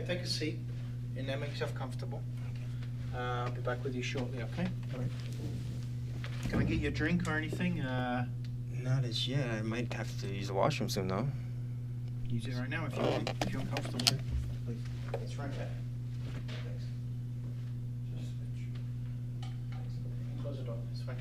Okay, take a seat in there, make yourself comfortable. I'll be back with you shortly, okay? All right. Can I get you a drink or anything? Not as yet. I might have to use the washroom soon, though. Use it right now if you want, if you're uncomfortable. Please. It's right there. Thanks. Just switch. Thanks. Close the door, it's fine.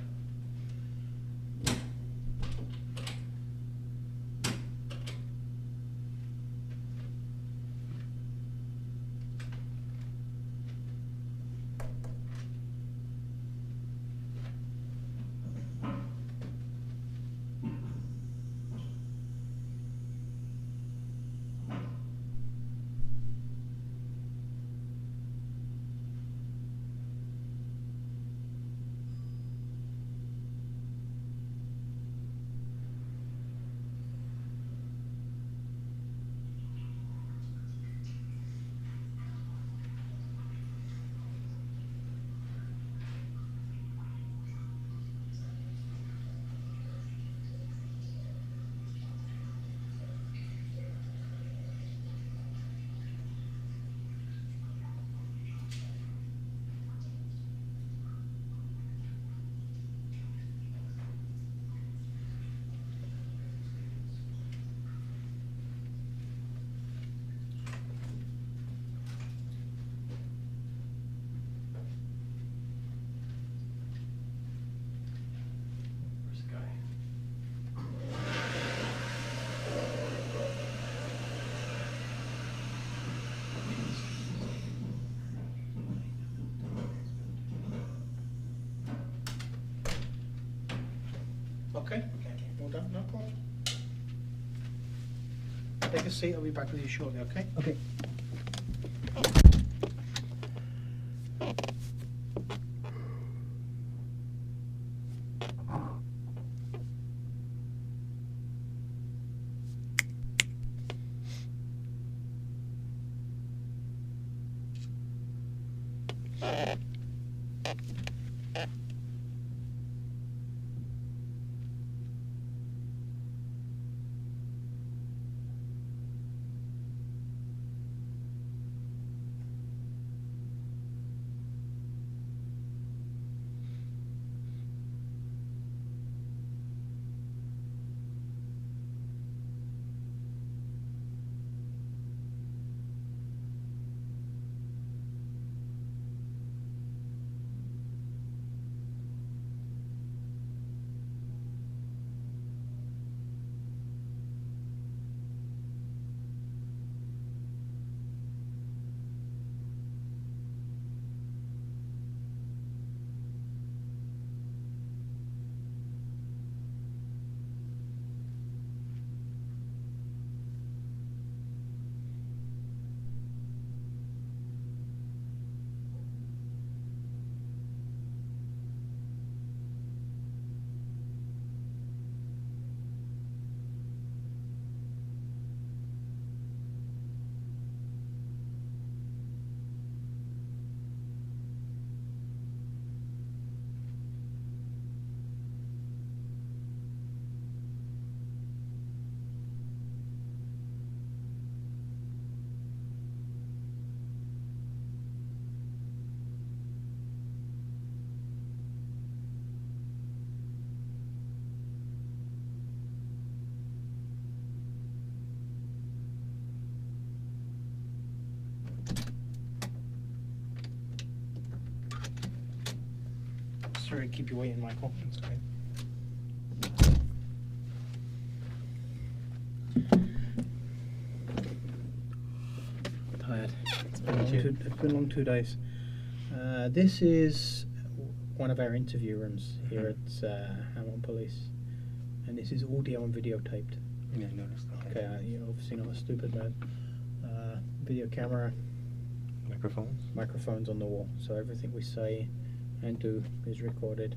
Okay, all done, no problem. Take a seat, I'll be back with you shortly, okay? Okay. Sorry to keep you waiting, Michael. That's okay. Tired. It's Been a long 2 days. This is one of our interview rooms here at Hamilton Police, and this is audio and video taped. Yeah, I noticed that. Okay, you're obviously not a stupid man. Video camera, microphones on the wall, so everything we say and do is recorded.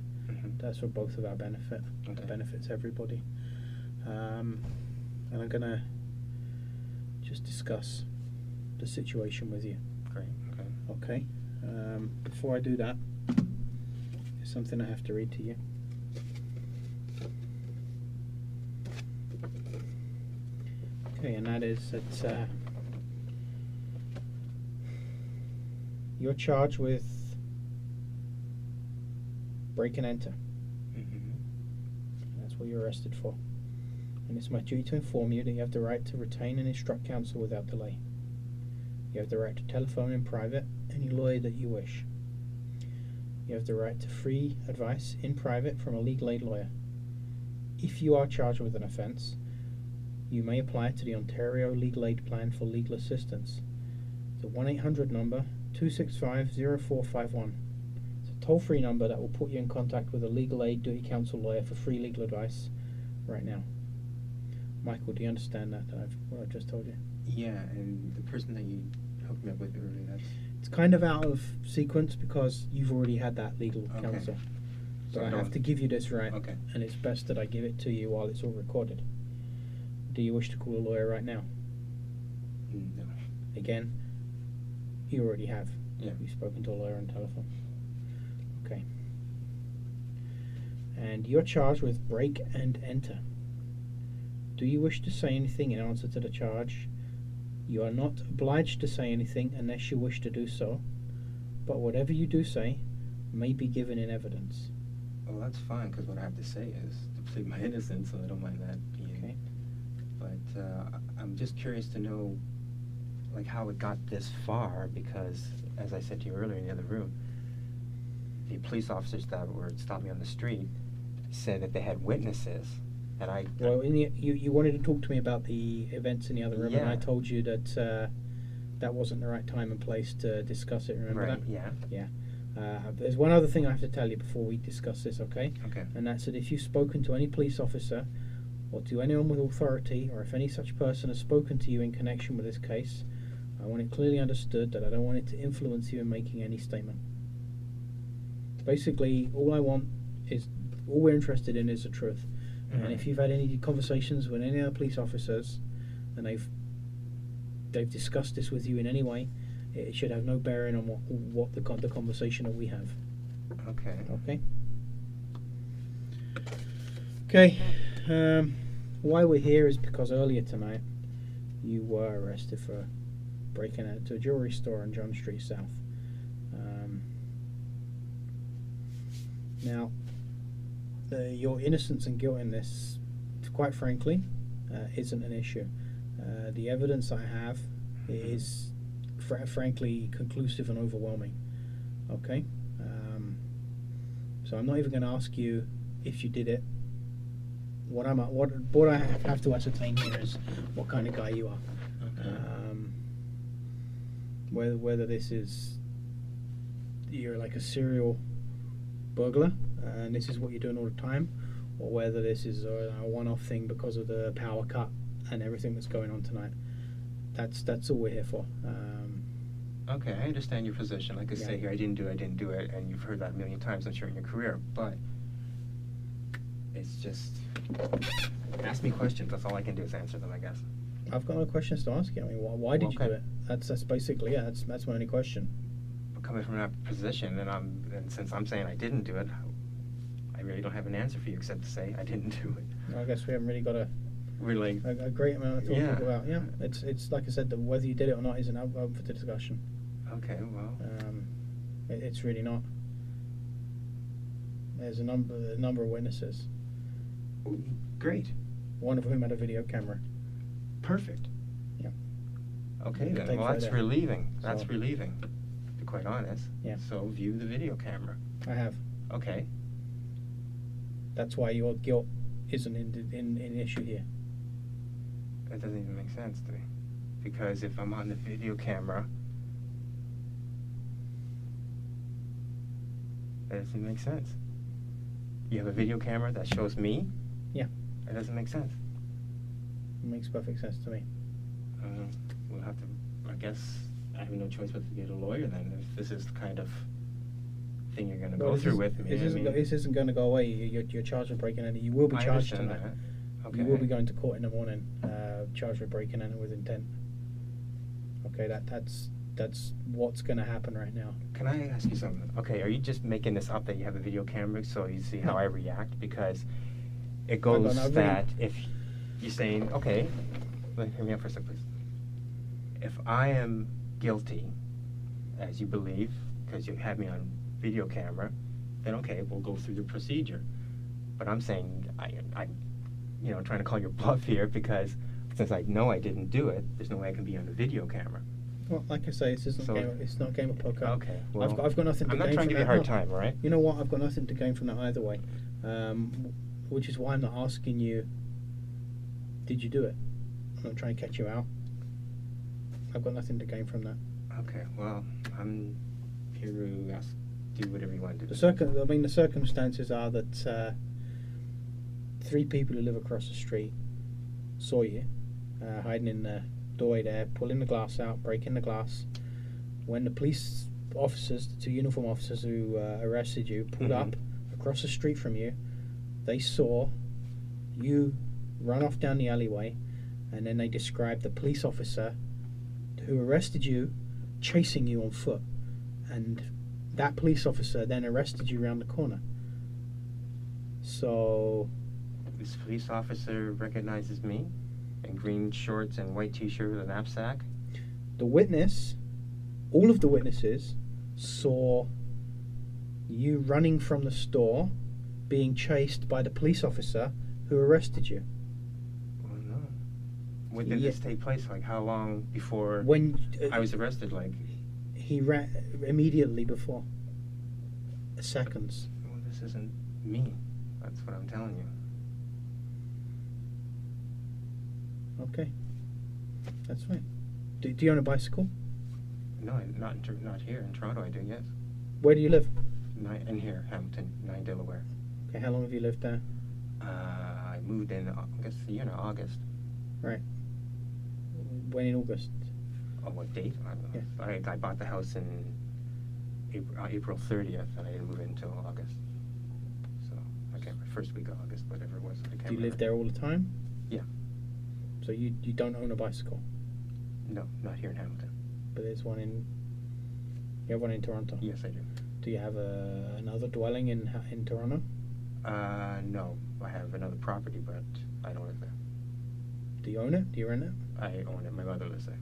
That's for both of our benefit. Okay. It benefits everybody. And I'm gonna just discuss the situation with you. Great. Okay. Okay. Before I do that, there's something I have to read to you. Okay, and that is that You're charged with break and enter. That's what you're arrested for. And it's my duty to inform you that you have the right to retain and instruct counsel without delay. You have the right to telephone in private any lawyer that you wish. You have the right to free advice in private from a legal aid lawyer. If you are charged with an offence, you may apply to the Ontario Legal Aid Plan for legal assistance. The 1-800 number 265-0451. It's a toll-free number that will put you in contact with a legal aid duty counsel lawyer for free legal advice right now. Michael, do you understand what I've just told you? Yeah, and the person that you hooked me up with earlier, that's... It's kind of out of sequence because you've already had that legal Okay. counsel. So So I have to give you this right. Okay. And it's best that I give it to you while it's all recorded. Do you wish to call a lawyer right now? No. Again, you already have. Yeah. You've spoken to a lawyer on telephone. Okay. And you're charged with break and enter. Do you wish to say anything in answer to the charge? You are not obliged to say anything unless you wish to do so, but whatever you do say may be given in evidence. Well, that's fine, because what I have to say is to plead my innocence, so I don't mind that being... Okay. But I'm just curious to know, like, how it got this far, because, as I said to you earlier in the other room, the police officers that were stopping me on the street said that they had witnesses, and I... Well, you wanted to talk to me about the events in the other room, and I Yeah. told you that that wasn't the right time and place to discuss it. Remember Right, that? yeah. Yeah. There's one other thing I have to tell you before we discuss this, okay? Okay. And that's that if you've spoken to any police officer or to anyone with authority, or if any such person has spoken to you in connection with this case, I want it clearly understood that I don't want it to influence you in making any statement. Basically, all we're interested in is the truth. And if you've had any conversations with any other police officers and they've discussed this with you in any way, it should have no bearing on what the conversation that we have. Okay. Okay. Okay. Why we're here is because earlier tonight you were arrested for breaking into a jewelry store on John Street South. Now, your innocence and guilt in this, quite frankly, isn't an issue. The evidence I have is frankly conclusive and overwhelming. Okay. So I'm not even going to ask you if you did it. What I have to ascertain here is what kind of guy you are. Okay. Whether this is you're like a serial burglar and this is what you're doing all the time, or whether this is a one-off thing because of the power cut and everything that's going on tonight. That's all we're here for. Okay, I understand your position. Like I say here, I didn't do it, and you've heard that a million times, I'm sure, in your career, but it's just, ask me questions. That's all I can do is answer them, I guess. I've got no questions to ask you. I mean, why did you do it? That's basically, yeah, that's my only question. But coming from that position, and since I'm saying I didn't do it, I really don't have an answer for you except to say I didn't do it. I guess we haven't really got a great amount of talking about. Yeah, it's like I said, that whether you did it or not isn't open for the discussion. Okay, well. It's really not. There's a number of witnesses. Great. One of whom had a video camera. Perfect. Yeah. Okay then. Well, that's relieving. That's relieving, to be quite honest. Yeah. So view the video camera. I have. Okay. That's why your guilt isn't in issue here. That doesn't even make sense to me. Because if I'm on the video camera, that doesn't make sense. You have a video camera that shows me? Yeah. That doesn't make sense. It makes perfect sense to me. We'll have to, I guess, I have no choice but to get a lawyer then, if this is the kind of thing you're going to go through with me. This isn't going to go away. You're charged with breaking and you will be charged tonight. Okay. You will be going to court in the morning, charged with breaking and with intent. Okay, that's what's going to happen right now. Can I ask you something? Okay, are you just making this up that you have a video camera so you see how I react? Because it goes that if you're saying, okay, hear me out for a second, please. If I am guilty as you believe, because you have me on video camera, then okay, we'll go through the procedure. But I'm saying, I'm trying to call your bluff here, because since I know I didn't do it, there's no way I can be on the video camera. Well, like I say, it's not a game of poker. Okay, well, I've got nothing to gain from that. I'm not trying to give you a hard time, all right? You know what? I've got nothing to gain from that either way. Which is why I'm not asking you, did you do it? I'm not trying to catch you out. I've got nothing to gain from that. Okay, well, I'm here to do whatever you want to do. The circumstances are that 3 people who live across the street saw you hiding in the doorway there, pulling the glass out, breaking the glass. When the police officers, the 2 uniform officers who arrested you, pulled up across the street from you, they saw you run off down the alleyway, and then they described the police officer who arrested you chasing you on foot, and that police officer then arrested you around the corner. So this police officer recognizes me in green shorts and white t-shirt with a knapsack? All of the witnesses saw you running from the store, being chased by the police officer who arrested you. Well, no. When did this take place? Like, how long before I was arrested? Like, he ran immediately before. Seconds. Well, this isn't me. That's what I'm telling you. Okay, that's fine. Do you own a bicycle? No, not here. In Toronto, I do, yes. Where do you live? In here, Hamilton, 9 Delaware. Okay, how long have you lived there? I moved in, I guess, August. Right. When in August? Oh, what date? I don't know. Yeah. I bought the house in April 30th, and I didn't move in until August. So, okay, my first week of August, whatever it was. I can't Do you remember. live there all the time? Yeah. So you don't own a bicycle? No, not here in Hamilton. But there's one in... You have one in Toronto? Yes, I do. Do you have another dwelling in Toronto? No. I have another property, but I don't live there. Do you own it? Do you rent it? I own it. My mother lives there.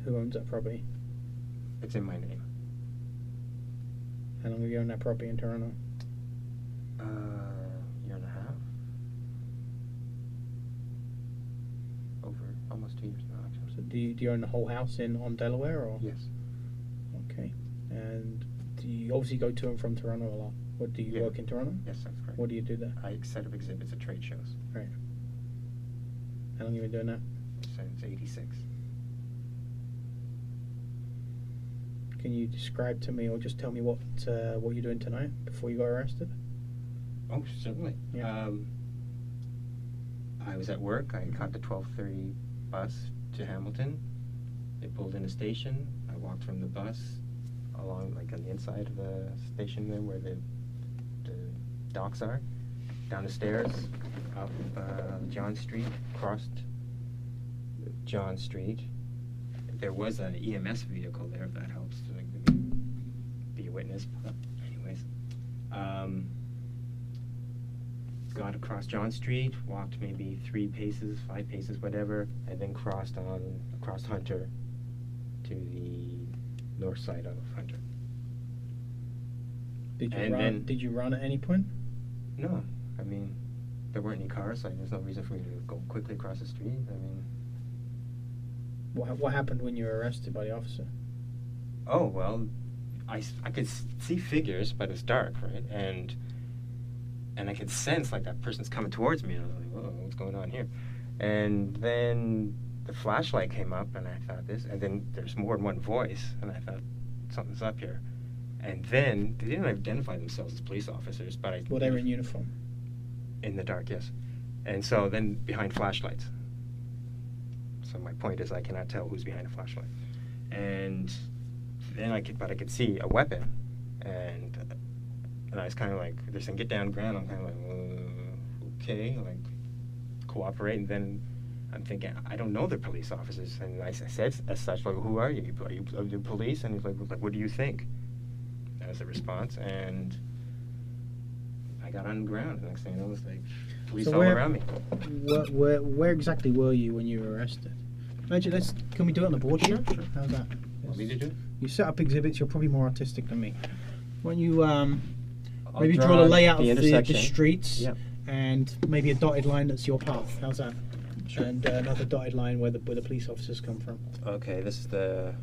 Who owns that property? It's in my name. How long have you owned that property in Toronto? Year and a half. Over almost 2 years now, actually. So do you own the whole house on Delaware, or? Yes. Okay. And do you obviously go to and from Toronto a lot? What, do you work in Toronto? Yes, that's correct. What do you do there? I set up exhibits at trade shows. Right. How long have you been doing that? Since '86. Can you describe to me, or just tell me what you're doing tonight before you got arrested? Oh, certainly. Yeah. I was at work. I caught the 12:30 bus to Hamilton. It pulled in a station. I walked from the bus along, like, on the inside of the station there where the docks are, down the stairs, up John Street, crossed John Street. There was an EMS vehicle there, if that helps to, like, be a witness. But anyways, got across John Street, walked maybe 3 paces, 5 paces, whatever, and then crossed across Hunter to the north side of Hunter. Did you run at any point? No, I mean, there weren't any cars, so there's no reason for me to go quickly across the street. I mean, what happened when you were arrested by the officer? Oh, well, I could see figures, but it's dark, right? And I could sense, like, that person's coming towards me, and I was like, whoa, what's going on here? And then the flashlight came up, and I thought this, and then there's more than one voice, and I thought, something's up here. And then, they didn't identify themselves as police officers, but Well, they were in uniform. In the dark, yes. And so then behind flashlights. So my point is I cannot tell who's behind a flashlight. And then I could see a weapon, and I was kind of like, they're saying, get down ground. I'm kind of like, okay, like, cooperate. And then I'm thinking, I don't know they're police officers. And I said as such, like, who are you? Are you the police? And he's like, what do you think? As a response, and I got on the ground. The next thing I know, it was like police all around me. Where exactly were you when you were arrested? Can we do it on the board here? Sure. How's that? Want me to do it? You set up exhibits. You're probably more artistic than me. Why don't you I'll maybe draw the layout of the intersection. streets, Yep. and maybe a dotted line that's your path. How's that? Sure. And another dotted line where the police officers come from. Okay, this is the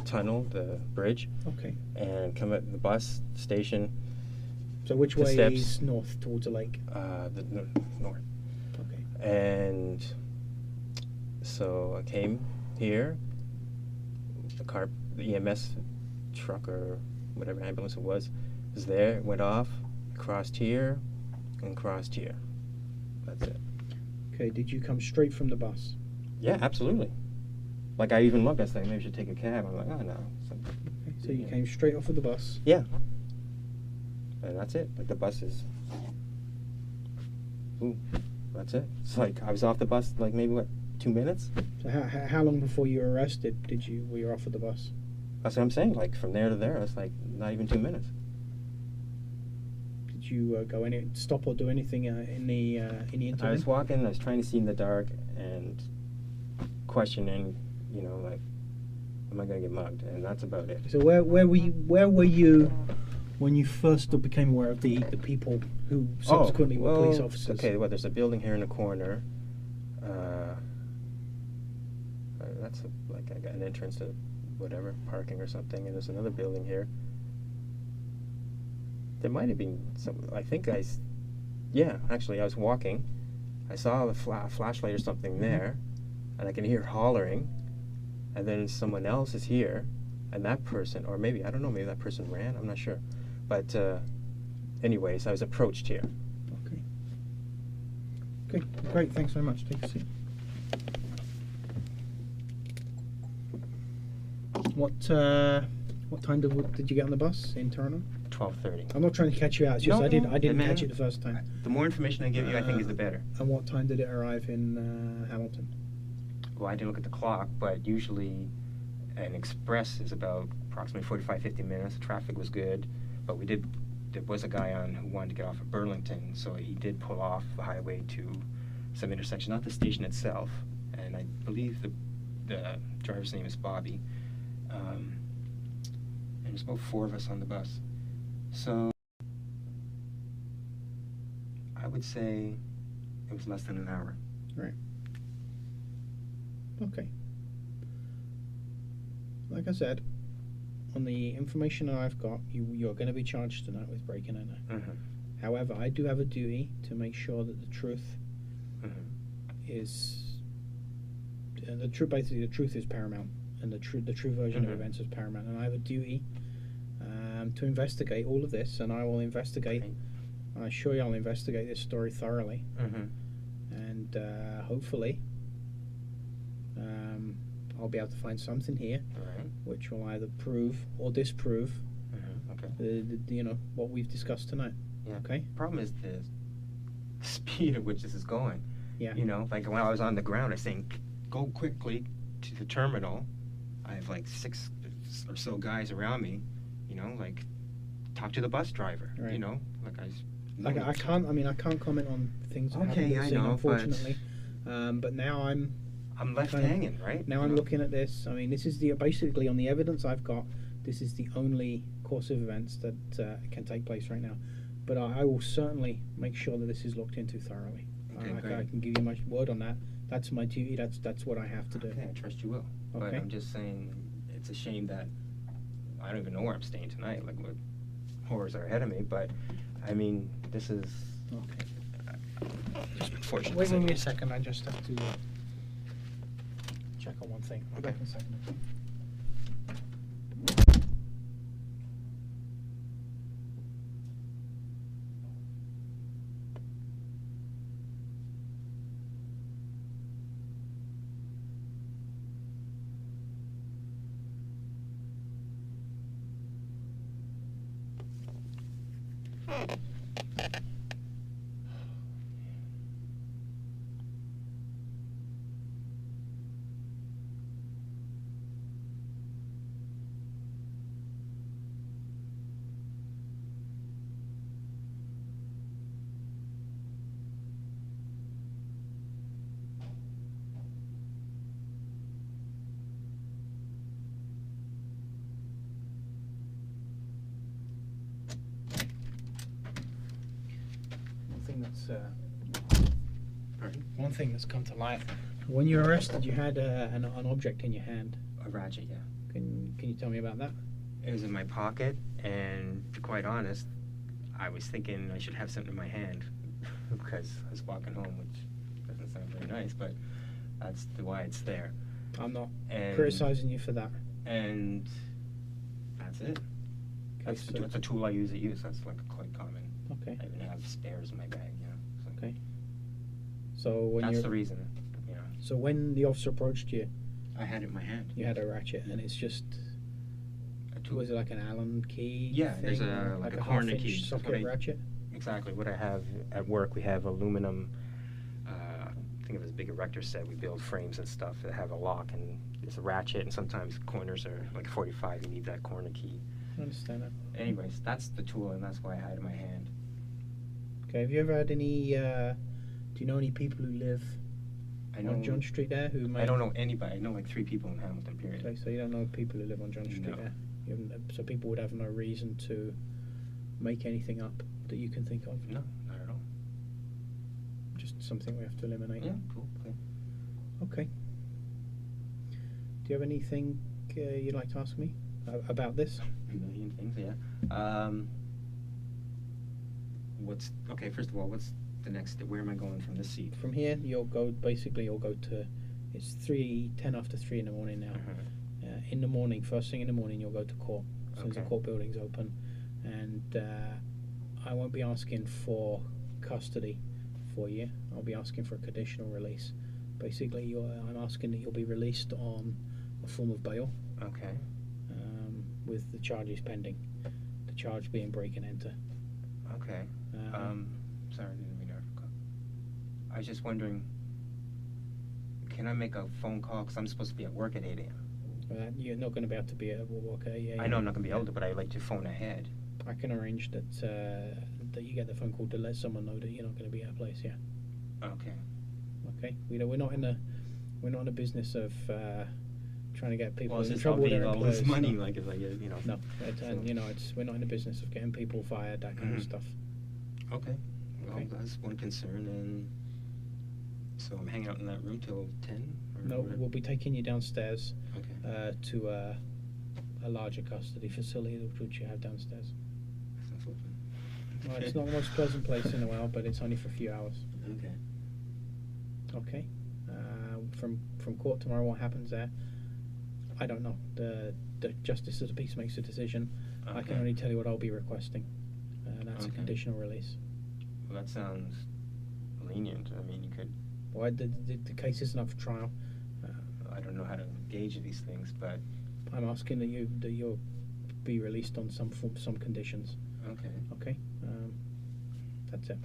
tunnel, the bridge, Okay. and come at the bus station. So which The way steps. is north towards the lake? The north. Okay. And so I came here. The EMS truck or whatever ambulance it was there. Went off, crossed here, and crossed here. That's it. Okay. Did you come straight from the bus? Yeah, absolutely. Like I even looked. I was like, maybe I should take a cab. I'm like, oh no. Okay. So you came straight off of the bus. Yeah. And that's it. Like the bus is. Ooh, that's it. It's like I was off the bus like maybe what 2 minutes. So how long before you were arrested were you off of the bus? That's what I'm saying. Like from there to there, it's like not even 2 minutes. Did you stop or do anything in the interim? I was walking. I was trying to see in the dark and questioning. You know, like, am I gonna get mugged? And that's about it. So where were you when you first became aware of the people who subsequently were police officers? Okay, well, there's a building here in the corner. That's like I got an entrance to whatever parking or something, and there's another building here. There might have been some. I think actually, I was walking. I saw the flashlight or something there, and I can hear hollering, and then someone else is here, and that person, or maybe I don't know, maybe that person ran. I'm not sure, but anyways, I was approached here. Okay. Okay, great. Thanks very much. Take a seat. What time did you get on the bus in Toronto? 12:30. I'm not trying to catch you out. It's just No, I didn't man. catch it the first time. The more information I give you, I think is the better. And what time did it arrive in Hamilton? Well, I didn't look at the clock, but usually an express is about approximately 45, 50 minutes. The traffic was good, but there was a guy on who wanted to get off at Burlington, so he did pull off the highway to some intersection, not the station itself, and I believe the driver's name is Bobby. And there's about 4 of us on the bus. So I would say it was less than an hour. Right. Okay. Like I said, on the information that I've got, you're going to be charged tonight with breaking and entering. Mm-hmm. However, I do have a duty to make sure that the truth is basically the truth is paramount, and the true version of events is paramount, and I have a duty to investigate all of this, and I will investigate. Okay. I assure you, I'll investigate this story thoroughly, and hopefully, I'll be able to find something here, which will either prove or disprove, what we've discussed tonight. Yeah. Okay. Problem is the speed at which this is going. Yeah. You know, like when I was on the ground, I was saying, go quickly to the terminal. I have like 6 or so guys around me. You know, like talk to the bus driver. Right. You know, like I can't comment on things that haven't Okay, been I seen, know, unfortunately. But now I'm left kind of- hanging, right? Now You I'm know? looking at this. I mean, this is basically on the evidence I've got. This is the only course of events that can take place right now. But I will certainly make sure that this is looked into thoroughly. Okay, I great. can give you my word on that. That's my duty. That's what I have to do. Okay, I trust you will. But Okay. I'm just saying, it's a shame that I don't even know where I'm staying tonight. Like what horrors are ahead of me. But I mean, this is Okay. just unfortunate. Wait with me a second. I just have to check on one thing. I'll be Okay. back in a second. one thing that's come to light. When you were arrested, you had an object in your hand. A ratchet, yeah. Can you tell me about that? It was in my pocket, and to be quite honest, I was thinking I should have something in my hand because I was walking home, which doesn't sound very nice, but that's why it's there. I'm not And- criticizing you for that. And that's it. That's so- it's a tool I use at use. That's like quite common. Okay. I even have spares in my bag, you know. So Okay. So when that's you the reason, you know. So when the officer approached you, I had it in my hand. you had a ratchet, and it's just A tool. was it like an Allen key? Yeah, thing, there's or like a half-inch corner key. That's what socket I- ratchet. Exactly what I have at work. We have aluminum. Think of it as a big erector set. We build frames and stuff that have a lock, and there's a ratchet, and sometimes corners are like 45. You need that corner key. I understand that. Anyways, that's the tool, and that's why I had it in my hand. Okay. Have you ever had any? Do you know any people who live I know. on John Street there who may? I don't know anybody. I know like 3 people in Hamilton. Period. Okay, so you don't know people who live on John Street No. there. You haven't, so people would have no reason to make anything up that you can think of. No, not at all. Just something we have to eliminate. Yeah, cool. Okay. Okay. Do you have anything you'd like to ask me about this? A million things, yeah. What's okay? First of all, what's the next step? Where am I going from this seat? From here, you'll go to. It's 3:10 after 3 in the morning now. In the morning, first thing in the morning, you'll go to court as soon as the Okay. court building's open, and I won't be asking for custody for you. I'll be asking for a conditional release. Basically, I'm asking that you'll be released on a form of bail, Okay. with the charges pending. The charge being break and enter. Okay. Sorry, I didn't mean to. I was just wondering, can I make a phone call? Because I'm supposed to be at work at 8 a.m. You're not going to be able to be at work. Yeah, I know I'm not going to be able to, but I like to phone ahead. I can arrange that you get the phone call to let someone know that you're not going to be at a place. Yeah. Okay. Okay. We're not in the business of trying to get people Well, it's in just trouble with their all this employers. money, No. like if I get, you know. No, and So- we're not in the business of getting people fired, that kind of Mhm. stuff. Okay. Well, Okay. that's one concern, and so I'm hanging out in that room till 10. Or No, whatever? we'll be taking you downstairs Okay. to a larger custody facility which you have downstairs. That's not flipping. Well, it's not the most pleasant place in the world, but it's only for a few hours. Okay. Okay. From court tomorrow, what happens there? I don't know. The justice of the peace makes a decision. I can Okay. only tell you what I'll be requesting. That's a Okay. conditional release. Well, that sounds lenient. I mean, you could. Well, the case isn't up for trial. I don't know how to gauge these things, but I'm asking that you'll be released on some conditions. okay. Okay. That's it.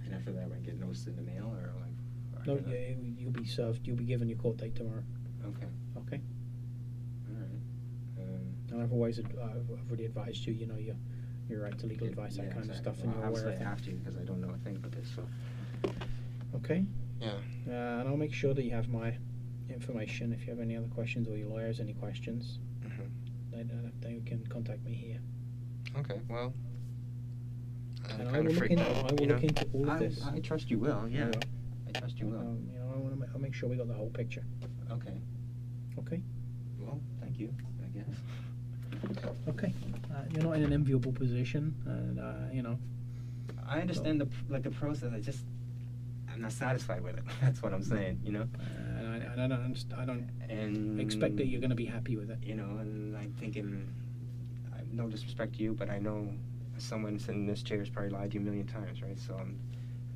And after that, I get notice in the mail, or like. I No, don't know. you'll be served. You'll be given your court date tomorrow. Okay. Okay. All right. And I've already advised you. You know your right to legal advice, that kind of stuff, and Well, you're aware obviously of I it. have to because I don't know a thing about this. So. Okay. Yeah. And I'll make sure that you have my information. If you have any other questions, or your lawyers any questions, they can contact me here. Okay. Well. And I will look into all of this. I trust you will. Yeah. I will. I trust you will. I'll make sure we got the whole picture. Okay. Okay. Well, thank you. I guess. Okay. You're not in an enviable position, and I understand the process. I'm not satisfied with it. That's what I'm saying. You know. And I don't And expect that you're going to be happy with it. You know, and I'm thinking, no disrespect to you, but I know someone sitting in this chair has probably lied to you a million times, right? So I'm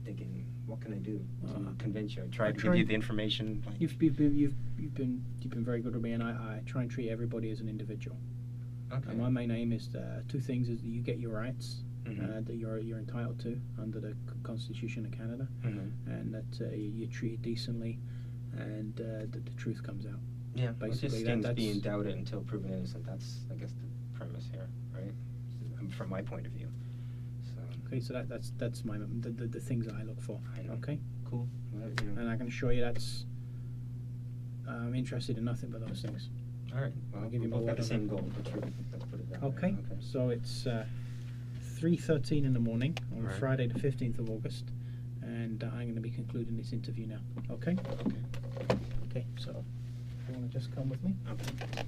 thinking, what can I do to convince you? I tried to give you the information. Like, You've been very good with me, and I try and treat everybody as an individual. okay. And my main aim is two things: is that you get your rights Mhm. that you're entitled to under the Constitution of Canada, Mhm. and that you're treated decently, and that the truth comes out. Yeah, well, basically, just that- things that's- being doubted until proven innocent. That's, I guess, the premise here, right? From my point of view. So. Okay, so that's my the things that I look for. I know. Okay, Cool. Well, you know. and I can assure you I'm interested in nothing but those things. All right. Well, I'll give you we my both word got the on same that. goal. Let's put it that way. Okay, so it's 3:13 in the morning on Right. Friday the 15th of August, and I'm going to be concluding this interview now. Okay? Okay. Okay, so you want to just come with me? Okay.